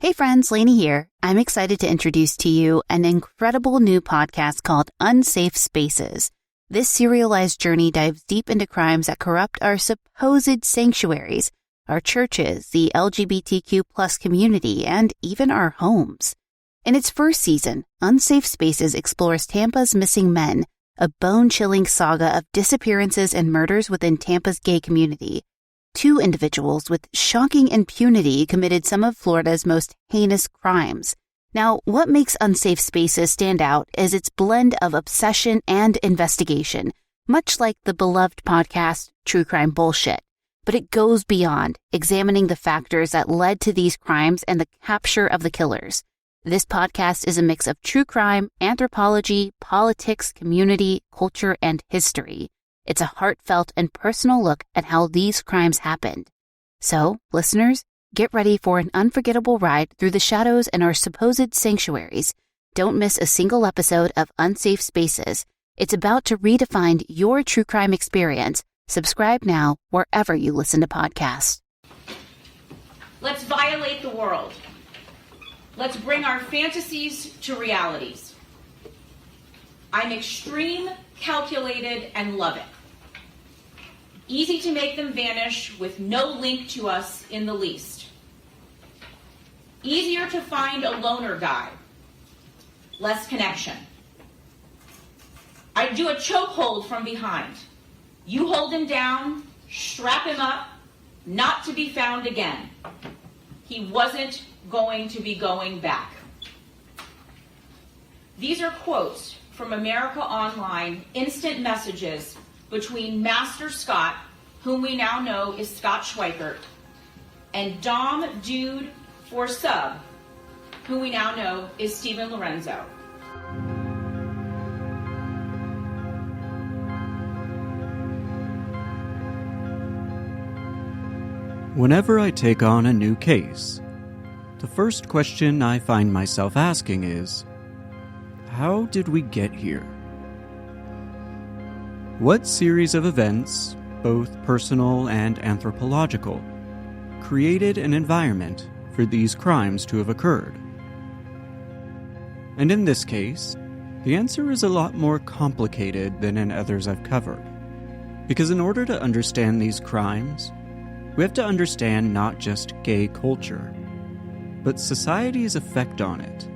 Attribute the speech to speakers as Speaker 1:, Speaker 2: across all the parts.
Speaker 1: Hey friends, Lainey here. I'm excited to introduce to you an incredible new podcast called Unsafe Spaces. This serialized journey dives deep into crimes that corrupt our supposed sanctuaries, our churches, the LGBTQ plus community, and even our homes. In its first season, Unsafe Spaces explores Tampa's missing men, a bone-chilling saga of disappearances and murders within Tampa's gay community. Two individuals with shocking impunity committed some of Florida's most heinous crimes. Now, what makes Unsafe Spaces stand out is its blend of obsession and investigation, much like the beloved podcast True Crime Bullsh. But it goes beyond, examining the factors that led to these crimes and the capture of the killers. This podcast is a mix of true crime, anthropology, politics, community, culture, and history. It's a heartfelt and personal look at how these crimes happened. So, listeners, get ready for an unforgettable ride through the shadows and our supposed sanctuaries. Don't miss a single episode of Unsafe Spaces. It's about to redefine your true crime experience. Subscribe now wherever you listen to podcasts.
Speaker 2: Let's violate the world. Let's bring our fantasies to realities. I'm extreme, calculated, and love it. Easy to make them vanish with no link to us in the least. Easier to find a loner guy. Less connection. I do a chokehold from behind. You hold him down, strap him up, not to be found again. He wasn't going to be going back. These are quotes from America Online instant messages between Master Scott, whom we now know is Scott Schweikert, and Dom Dude for Sub, who we now know is Stephen Lorenzo.
Speaker 3: Whenever I take on a new case, the first question I find myself asking is, how did we get here? What series of events, both personal and anthropological, created an environment for these crimes to have occurred? And in this case, the answer is a lot more complicated than in others I've covered. Because in order to understand these crimes, we have to understand not just gay culture, but society's effect on it.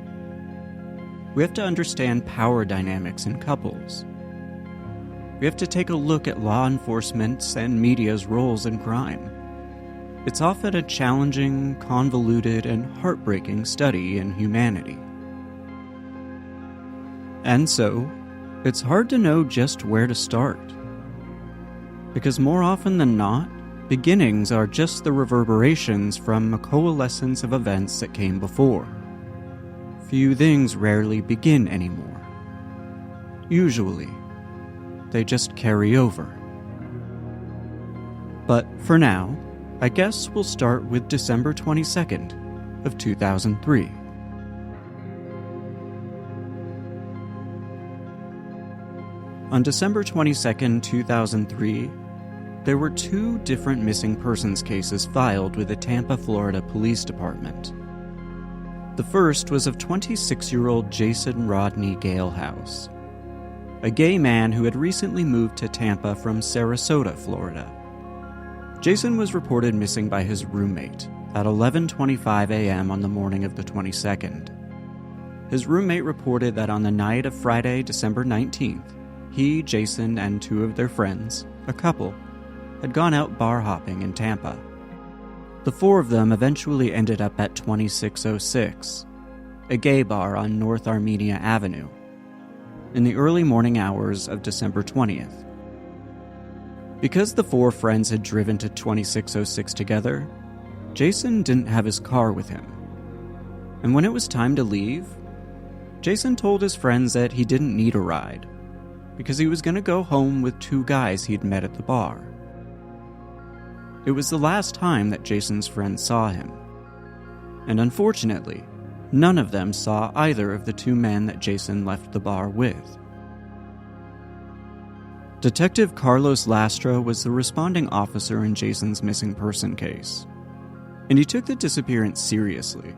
Speaker 3: We have to understand power dynamics in couples. We have to take a look at law enforcement's and media's roles in crime. It's often a challenging, convoluted, and heartbreaking study in humanity. And so, it's hard to know just where to start. Because more often than not, beginnings are just the reverberations from a coalescence of events that came before. Few things rarely begin anymore. Usually, they just carry over. But for now, I guess we'll start with December 22nd of 2003. On December 22nd, 2003, there were two different missing persons cases filed with the Tampa, Florida Police Department. The first was of 26-year-old Jason Rodney Galehouse, a gay man who had recently moved to Tampa from Sarasota, Florida. Jason was reported missing by his roommate at 11:25 a.m. on the morning of the 22nd. His roommate reported that on the night of Friday, December 19th, he, Jason, and two of their friends, a couple, had gone out bar hopping in Tampa. The four of them eventually ended up at 2606, a gay bar on North Armenia Avenue, in the early morning hours of December 20th. Because the four friends had driven to 2606 together, Jason didn't have his car with him. And when it was time to leave, Jason told his friends that he didn't need a ride, because he was going to go home with two guys he'd met at the bar. It was the last time that Jason's friends saw him. And unfortunately, none of them saw either of the two men that Jason left the bar with. Detective Carlos Lastra was the responding officer in Jason's missing person case, and he took the disappearance seriously,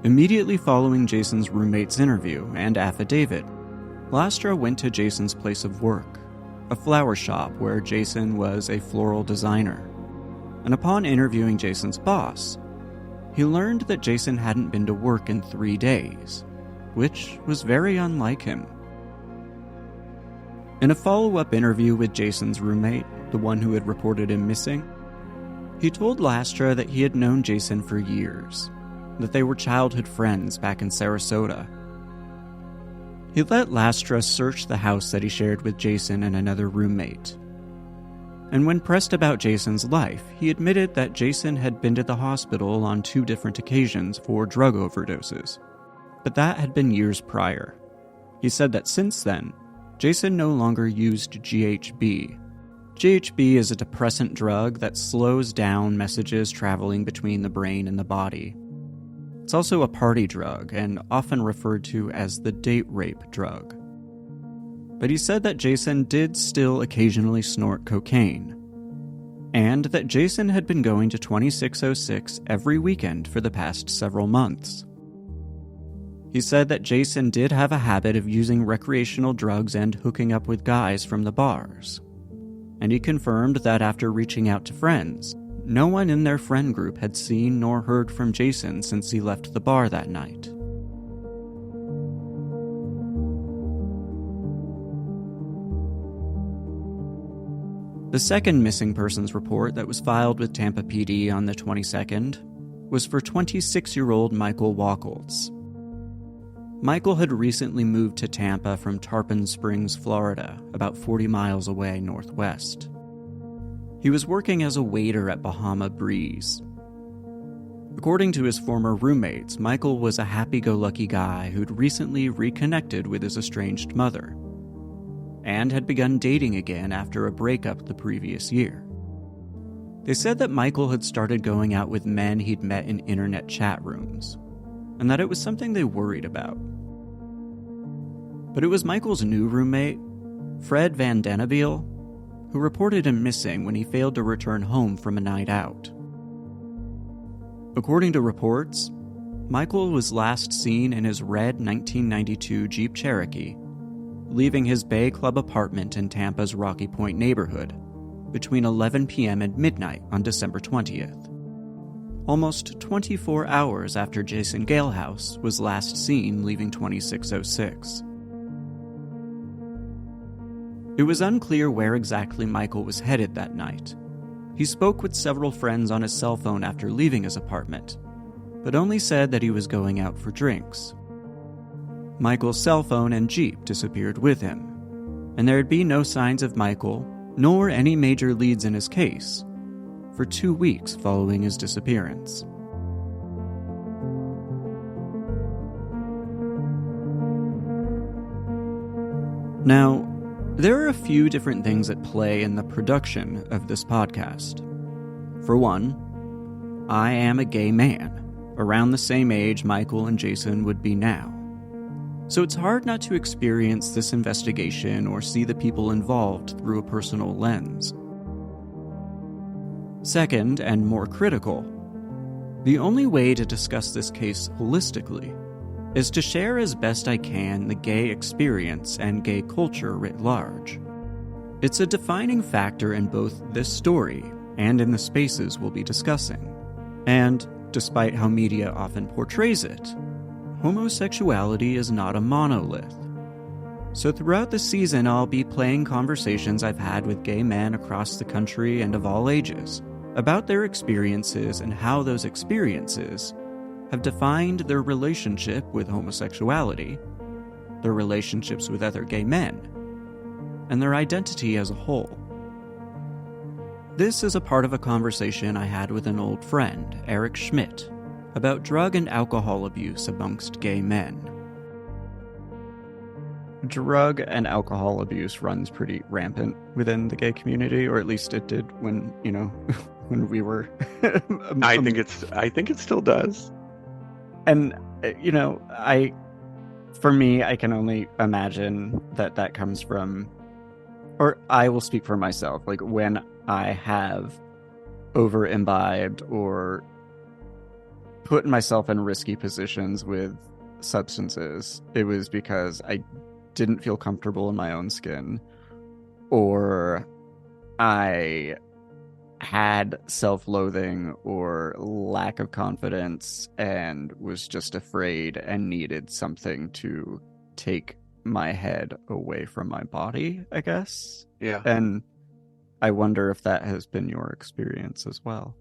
Speaker 3: Immediately following Jason's roommate's interview and affidavit, Lastra went to Jason's place of work, a flower shop where Jason was a floral designer. And upon interviewing Jason's boss, he learned that Jason hadn't been to work in 3 days, which was very unlike him. In a follow-up interview with Jason's roommate, the one who had reported him missing, he told Lastra that he had known Jason for years, that they were childhood friends back in Sarasota. He let Lastra search the house that he shared with Jason and another roommate. And when pressed about Jason's life, he admitted that Jason had been to the hospital on 2 different occasions for drug overdoses, but that had been years prior. He said that since then, Jason no longer used GHB. GHB is a depressant drug that slows down messages traveling between the brain and the body. It's also a party drug and often referred to as the date rape drug. But he said that Jason did still occasionally snort cocaine, and that Jason had been going to 2606 every weekend for the past several months. He said that Jason did have a habit of using recreational drugs and hooking up with guys from the bars. And he confirmed that after reaching out to friends, no one in their friend group had seen nor heard from Jason since he left the bar that night. The second missing persons report that was filed with Tampa PD on the 22nd was for 26-year-old Michael Wacholtz. Michael had recently moved to Tampa from Tarpon Springs, Florida, about 40 miles away northwest. He was working as a waiter at Bahama Breeze. According to his former roommates, Michael was a happy-go-lucky guy who'd recently reconnected with his estranged mother, and had begun dating again after a breakup the previous year. They said that Michael had started going out with men he'd met in internet chat rooms, and that it was something they worried about. But it was Michael's new roommate, Fred Van Denneviel, who reported him missing when he failed to return home from a night out. According to reports, Michael was last seen in his red 1992 Jeep Cherokee, leaving his Bay Club apartment in Tampa's Rocky Point neighborhood between 11 p.m. and midnight on December 20th. Almost 24 hours after Jason Galehouse was last seen leaving 2606. It was unclear where exactly Michael was headed that night. He spoke with several friends on his cell phone after leaving his apartment, but only said that he was going out for drinks. Michael's cell phone and Jeep disappeared with him, and there had been no signs of Michael, nor any major leads in his case, for 2 weeks following his disappearance. Now, there are a few different things at play in the production of this podcast. For one, I am a gay man, around the same age Michael and Jason would be now. So it's hard not to experience this investigation or see the people involved through a personal lens. Second, and more critical, the only way to discuss this case holistically is to share as best I can the gay experience and gay culture writ large. It's a defining factor in both this story and in the spaces we'll be discussing. And, despite how media often portrays it, homosexuality is not a monolith. So throughout the season, I'll be playing conversations I've had with gay men across the country and of all ages about their experiences and how those experiences have defined their relationship with homosexuality, their relationships with other gay men, and their identity as a whole. This is a part of a conversation I had with an old friend, Eric Schmidt, about drug and alcohol abuse amongst gay men. Drug and alcohol abuse runs pretty rampant within the gay community, or at least it did when, when we were...
Speaker 4: I think it still does.
Speaker 3: And, for me, I can only imagine that comes from, or I will speak for myself, like when I have over-imbibed or putting myself in risky positions with substances, it was because I didn't feel comfortable in my own skin, or I had self-loathing or lack of confidence and was just afraid and needed something to take my head away from my body, I guess.
Speaker 4: Yeah.
Speaker 3: And I wonder if that has been your experience as well.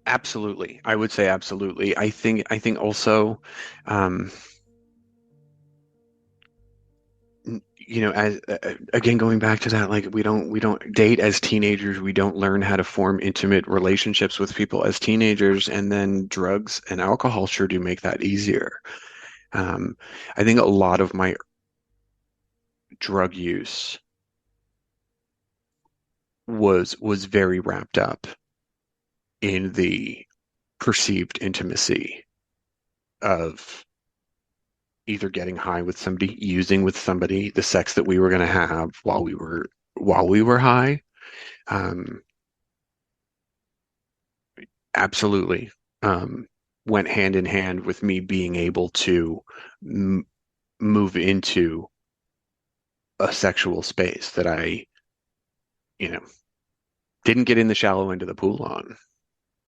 Speaker 4: Absolutely. I would say absolutely. I think also, as again, going back to that, like we don't date as teenagers. We don't learn how to form intimate relationships with people as teenagers, and then drugs and alcohol sure do make that easier. I think a lot of my drug use was very wrapped up in the perceived intimacy of either getting high with somebody, using with somebody, the sex that we were going to have while we were high. Um, absolutely. Went hand in hand with me being able to m move into a sexual space that I, you know, didn't get in the shallow end of the pool on.